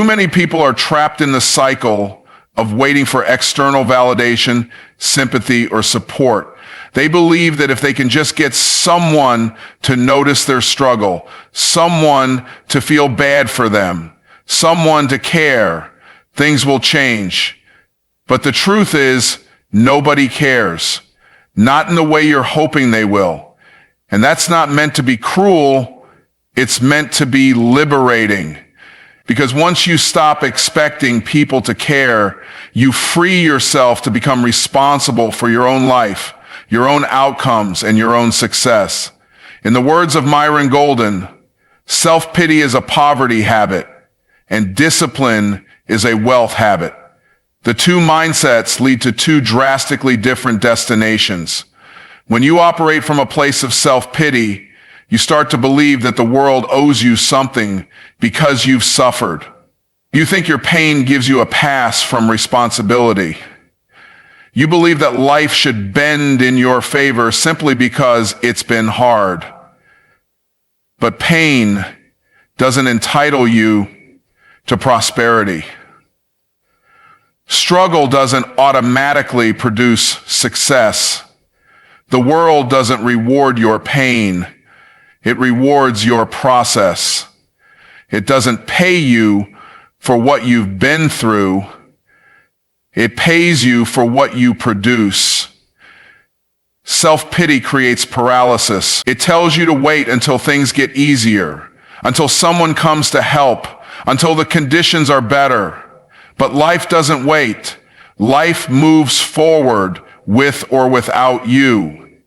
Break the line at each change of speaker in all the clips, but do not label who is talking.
Too many people are trapped in the cycle of waiting for external validation, sympathy, or support. They believe that if they can just get someone to notice their struggle, someone to feel bad for them, someone to care, things will change. But the truth is, nobody cares. Not in the way you're hoping they will. And that's not meant to be cruel. It's meant to be liberating. Because once you stop expecting people to care, you free yourself to become responsible for your own life, your own outcomes, and your own success. In the words of Myron Golden, self-pity is a poverty habit, and discipline is a wealth habit. The two mindsets lead to two drastically different destinations. When you operate from a place of self-pity, you start to believe that the world owes you something because you've suffered. You think your pain gives you a pass from responsibility. You believe that life should bend in your favor simply because it's been hard. But pain doesn't entitle you to prosperity. Struggle doesn't automatically produce success. The world doesn't reward your pain. It rewards your process. It doesn't pay you for what you've been through. It pays you for what you produce. Self-pity creates paralysis. It tells you to wait until things get easier, until someone comes to help, until the conditions are better. But life doesn't wait. Life moves forward with or without you.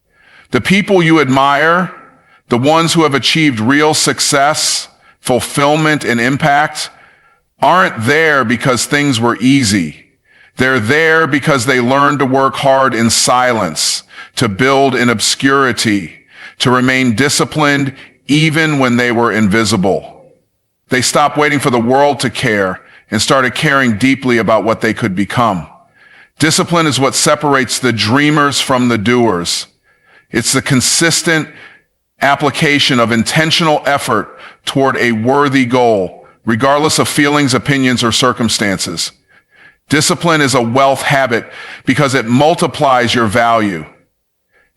The people you admire, the ones who have achieved real success, fulfillment, and impact, aren't there because things were easy. They're there because they learned to work hard in silence, to build in obscurity, to remain disciplined even when they were invisible. They stopped waiting for the world to care and started caring deeply about what they could become. Discipline is what separates the dreamers from the doers. It's the consistent application of intentional effort toward a worthy goal, regardless of feelings, opinions, or circumstances. Discipline is a wealth habit because it multiplies your value.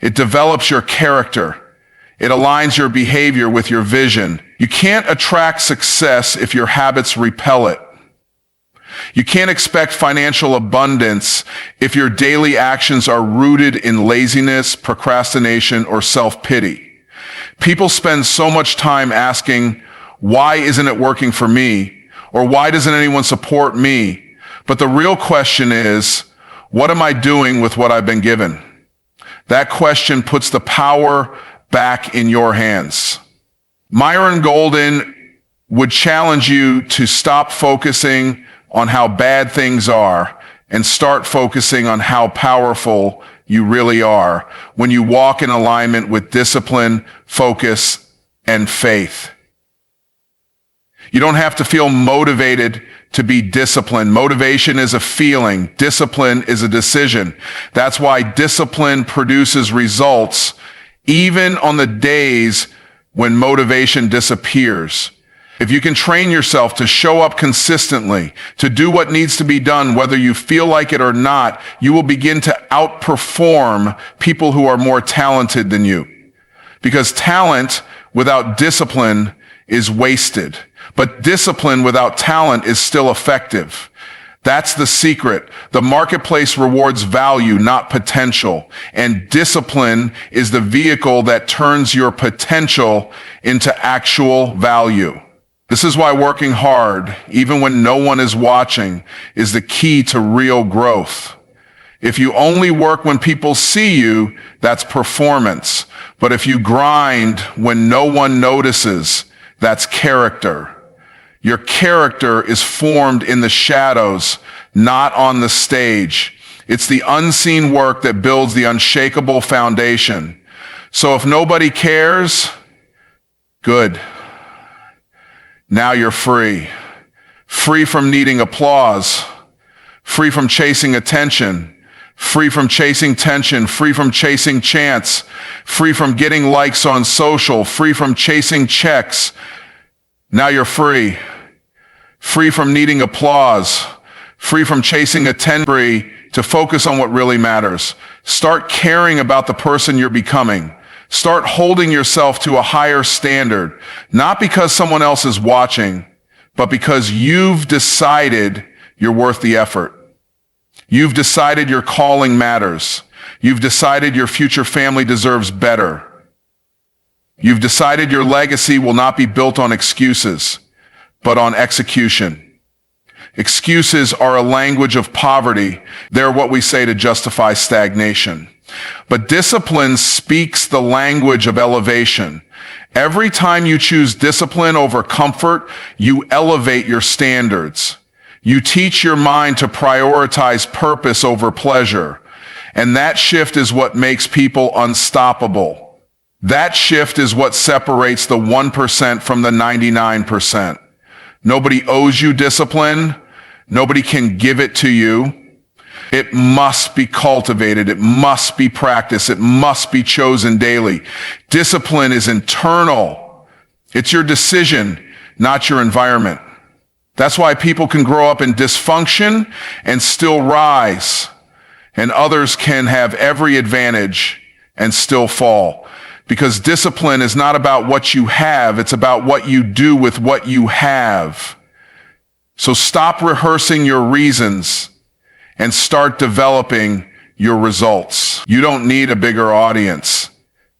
It develops your character. It aligns your behavior with your vision. You can't attract success if your habits repel it. You can't expect financial abundance if your daily actions are rooted in laziness, procrastination, or self-pity. People spend so much time asking, why isn't it working for me? Or why doesn't anyone support me? But the real question is, what am I doing with what I've been given? That question puts the power back in your hands. Myron Golden would challenge you to stop focusing on how bad things are and start focusing on how powerful you really are when you walk in alignment with discipline, focus, and faith. You don't have to feel motivated to be disciplined. Motivation is a feeling. Discipline is a decision. That's why discipline produces results even on the days when motivation disappears. If you can train yourself to show up consistently, to do what needs to be done, whether you feel like it or not, you will begin to outperform people who are more talented than you. Because talent without discipline is wasted. But discipline without talent is still effective. That's the secret. The marketplace rewards value, not potential. And discipline is the vehicle that turns your potential into actual value. This is why working hard, even when no one is watching, is the key to real growth. If you only work when people see you, that's performance. But if you grind when no one notices, that's character. Your character is formed in the shadows, not on the stage. It's the unseen work that builds the unshakable foundation. So if nobody cares, good. Now you're free. Free from needing applause. Free from chasing attention. Free from chasing tension. Free from chasing chance. Free from getting likes on social. Free from chasing checks. Now you're free. free from needing applause, free from chasing attention, free to focus on what really matters. Start caring about the person you're becoming. Start holding yourself to a higher standard, not because someone else is watching, but because you've decided you're worth the effort. You've decided your calling matters. You've decided your future family deserves better. You've decided your legacy will not be built on excuses, but on execution. Excuses are a language of poverty. They're what we say to justify stagnation. But discipline speaks the language of elevation. Every time you choose discipline over comfort, you elevate your standards. You teach your mind to prioritize purpose over pleasure. And that shift is what makes people unstoppable. That shift is what separates the 1% from the 99%. Nobody owes you discipline. Nobody can give it to you. It must be cultivated. It must be practiced. It must be chosen daily. Discipline is internal. It's your decision, not your environment. That's why people can grow up in dysfunction and still rise, and others can have every advantage and still fall. Because discipline is not about what you have, it's about what you do with what you have. So stop rehearsing your reasons and start developing your results. You don't need a bigger audience.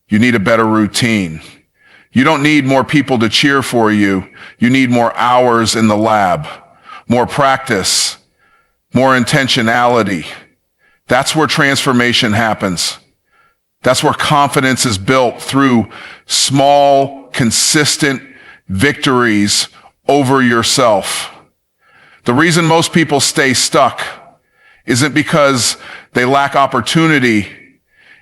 You need a better routine. You don't need more people to cheer for you. You need more hours in the lab, more practice, more intentionality. That's where transformation happens. That's where confidence is built through small, consistent victories over yourself. The reason most people stay stuck isn't because they lack opportunity.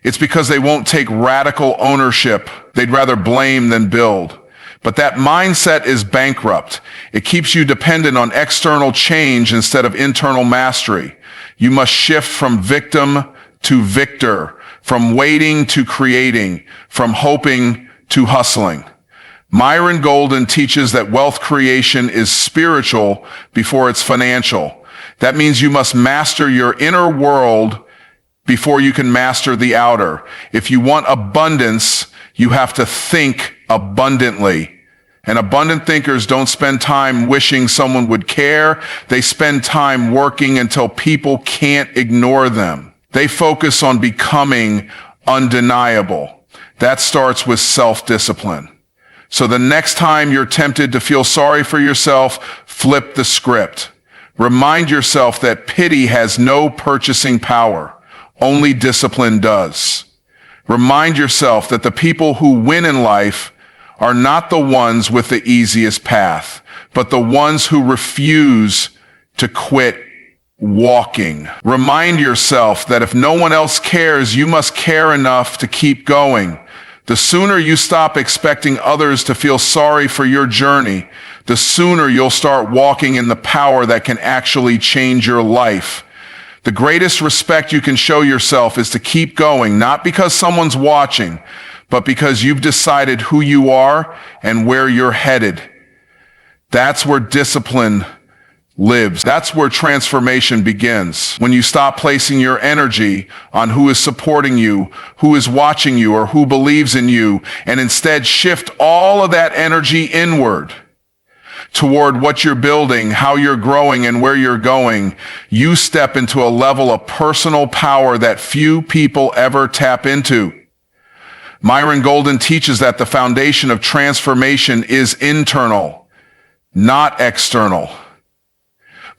It's because they won't take radical ownership. They'd rather blame than build. But that mindset is bankrupt. It keeps you dependent on external change instead of internal mastery. You must shift from victim to victor, from waiting to creating, from hoping to hustling. Myron Golden teaches that wealth creation is spiritual before it's financial. That means you must master your inner world before you can master the outer. If you want abundance, you have to think abundantly. And abundant thinkers don't spend time wishing someone would care. They spend time working until people can't ignore them. They focus on becoming undeniable. That starts with self-discipline. So the next time you're tempted to feel sorry for yourself, flip the script. Remind yourself that pity has no purchasing power. Only discipline does. Remind yourself that the people who win in life are not the ones with the easiest path, but the ones who refuse to quit walking. Remind yourself that if no one else cares, you must care enough to keep going. The sooner you stop expecting others to feel sorry for your journey, the sooner you'll start walking in the power that can actually change your life. The greatest respect you can show yourself is to keep going, not because someone's watching, but because you've decided who you are and where you're headed. That's where discipline lives. That's where transformation begins. When you stop placing your energy on who is supporting you, who is watching you, or who believes in you, and instead shift all of that energy inward toward what you're building, how you're growing, and where you're going, you step into a level of personal power that few people ever tap into. Myron Golden teaches that the foundation of transformation is internal, not external.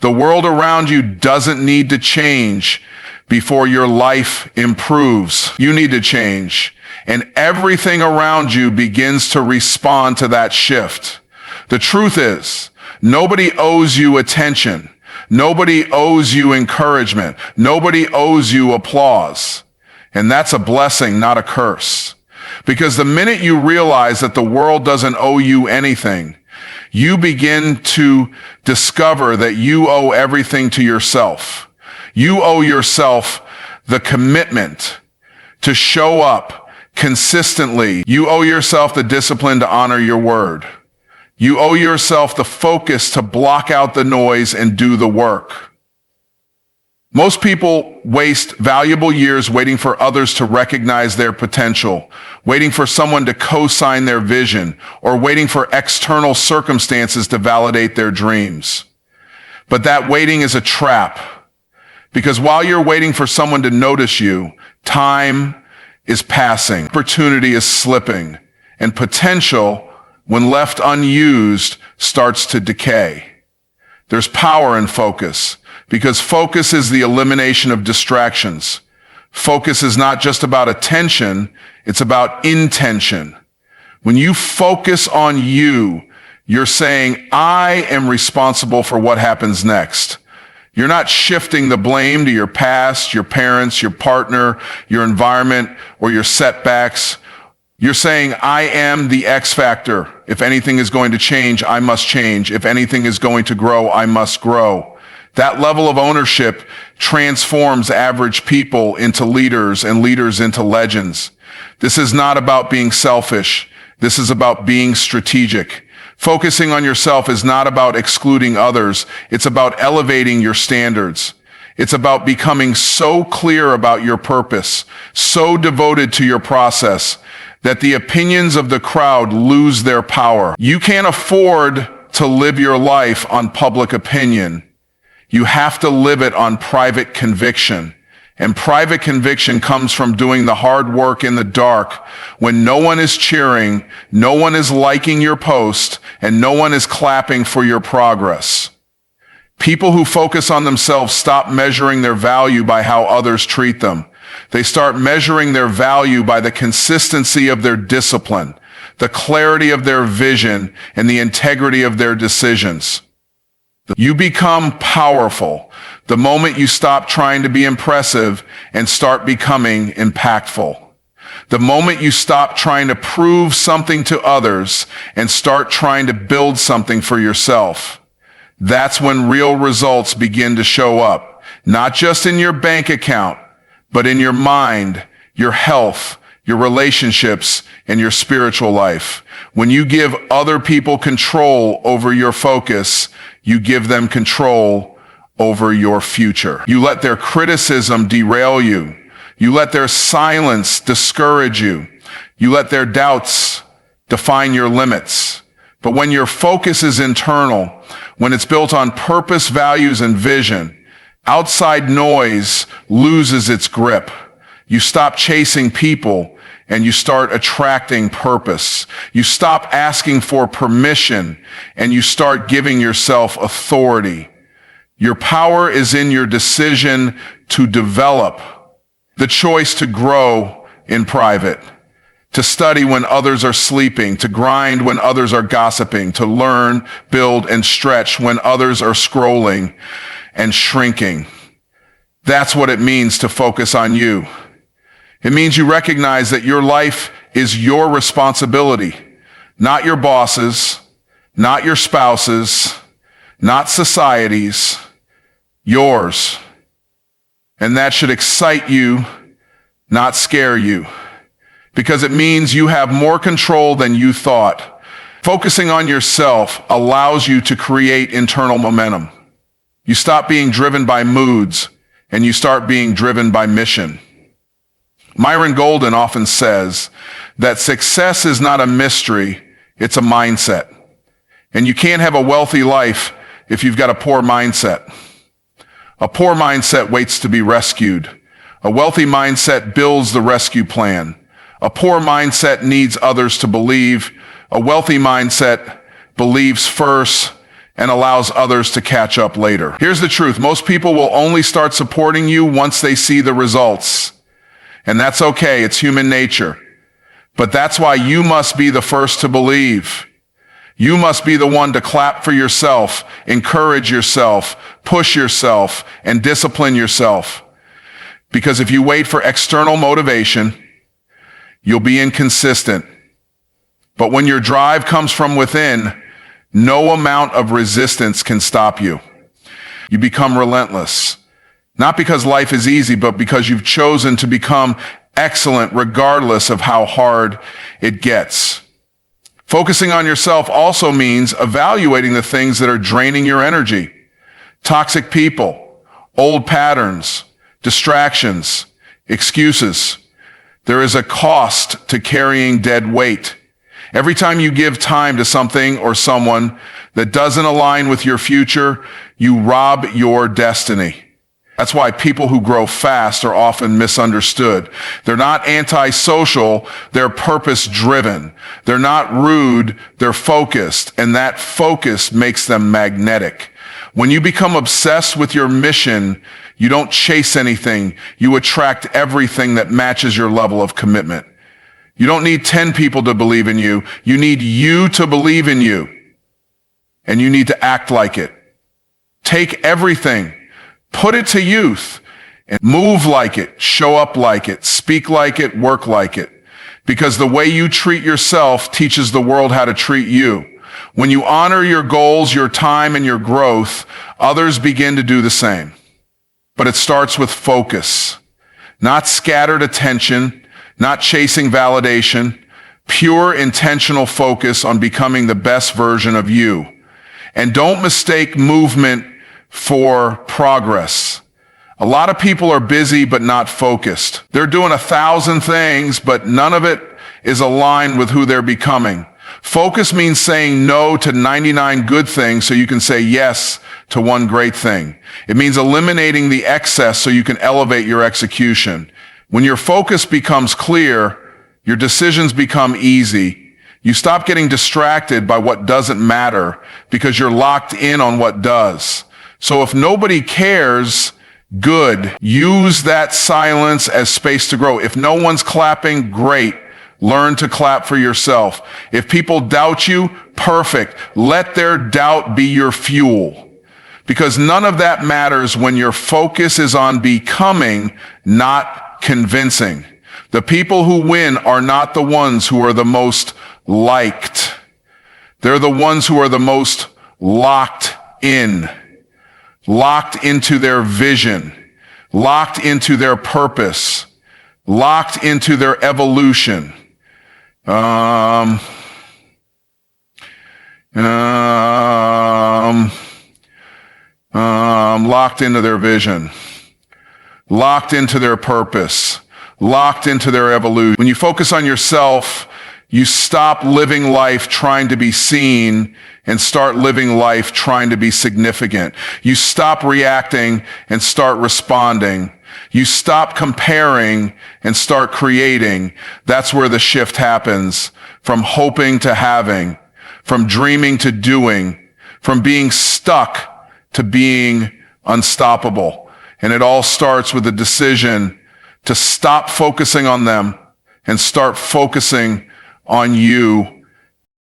The world around you doesn't need to change before your life improves. You need to change, and everything around you begins to respond to that shift. The truth is, nobody owes you attention. Nobody owes you encouragement. Nobody owes you applause. And that's a blessing, not a curse. Because the minute you realize that the world doesn't owe you anything, you begin to discover that you owe everything to yourself. You owe yourself the commitment to show up consistently. You owe yourself the discipline to honor your word. You owe yourself the focus to block out the noise and do the work. Most people waste valuable years waiting for others to recognize their potential, waiting for someone to co-sign their vision, or waiting for external circumstances to validate their dreams. But that waiting is a trap, because while you're waiting for someone to notice you, time is passing, opportunity is slipping, and potential, when left unused, starts to decay. There's power in focus, because focus is the elimination of distractions. Focus is not just about attention, it's about intention. When you focus on you, you're saying, I am responsible for what happens next. You're not shifting the blame to your past, your parents, your partner, your environment, or your setbacks. You're saying, I am the X factor. If anything is going to change, I must change. If anything is going to grow, I must grow. That level of ownership transforms average people into leaders and leaders into legends. This is not about being selfish. This is about being strategic. Focusing on yourself is not about excluding others. It's about elevating your standards. It's about becoming so clear about your purpose, so devoted to your process, that the opinions of the crowd lose their power. You can't afford to live your life on public opinion. You have to live it on private conviction. And private conviction comes from doing the hard work in the dark when no one is cheering, no one is liking your post, and no one is clapping for your progress. People who focus on themselves stop measuring their value by how others treat them. They start measuring their value by the consistency of their discipline, the clarity of their vision, and the integrity of their decisions. You become powerful the moment you stop trying to be impressive and start becoming impactful. The moment you stop trying to prove something to others and start trying to build something for yourself. That's when real results begin to show up, not just in your bank account, but in your mind, your health, your relationships, and your spiritual life. When you give other people control over your focus, you give them control over your future. You let their criticism derail you. You let their silence discourage you. You let their doubts define your limits. But when your focus is internal, when it's built on purpose, values, and vision, outside noise loses its grip. You stop chasing people and you start attracting purpose. You stop asking for permission and you start giving yourself authority. Your power is in your decision to develop, the choice to grow in private, to study when others are sleeping, to grind when others are gossiping, to learn, build, and stretch when others are scrolling and shrinking. That's what it means to focus on you. It means you recognize that your life is your responsibility, not your boss's, not your spouse's, not society's, yours. And that should excite you, not scare you, because it means you have more control than you thought. Focusing on yourself allows you to create internal momentum. You stop being driven by moods and you start being driven by mission. Myron Golden often says that success is not a mystery, it's a mindset. And you can't have a wealthy life if you've got a poor mindset. A poor mindset waits to be rescued. A wealthy mindset builds the rescue plan. A poor mindset needs others to believe. A wealthy mindset believes first and allows others to catch up later. Here's the truth. Most people will only start supporting you once they see the results. And that's okay. It's human nature. But that's why you must be the first to believe. You must be the one to clap for yourself, encourage yourself, push yourself, and discipline yourself. Because if you wait for external motivation, you'll be inconsistent. But when your drive comes from within, no amount of resistance can stop you. You become relentless. Not because life is easy, but because you've chosen to become excellent regardless of how hard it gets. Focusing on yourself also means evaluating the things that are draining your energy. Toxic people, old patterns, distractions, excuses. There is a cost to carrying dead weight. Every time you give time to something or someone that doesn't align with your future, you rob your destiny. That's why people who grow fast are often misunderstood. They're not antisocial, they're purpose-driven. They're not rude, they're focused, and that focus makes them magnetic. When you become obsessed with your mission, you don't chase anything. You attract everything that matches your level of commitment. You don't need 10 people to believe in you. You need you to believe in you. And you need to act like it. Take everything, put it to use, and move like it, show up like it, speak like it, work like it. Because the way you treat yourself teaches the world how to treat you. When you honor your goals, your time, and your growth, others begin to do the same. But it starts with focus, not scattered attention, not chasing validation, pure intentional focus on becoming the best version of you. And don't mistake movement for progress. A lot of people are busy but not focused. They're doing 1,000 things, but none of it is aligned with who they're becoming. Focus means saying no to 99 good things so you can say yes to one great thing. It means eliminating the excess so you can elevate your execution. When your focus becomes clear, your decisions become easy. You stop getting distracted by what doesn't matter because you're locked in on what does. So if nobody cares, good. Use that silence as space to grow. If no one's clapping, great. Learn to clap for yourself. If people doubt you, perfect. Let their doubt be your fuel. Because none of that matters when your focus is on becoming, not convincing. The people who win are not the ones who are the most liked. They're the ones who are the most locked in, locked into their vision, locked into their purpose, locked into their evolution. Locked into their vision, locked into their purpose, locked into their evolution. When you focus on yourself, you stop living life trying to be seen and start living life trying to be significant. You stop reacting and start responding. You stop comparing and start creating. That's where the shift happens. From hoping to having, from dreaming to doing, from being stuck to being unstoppable. And it all starts with a decision to stop focusing on them and start focusing on you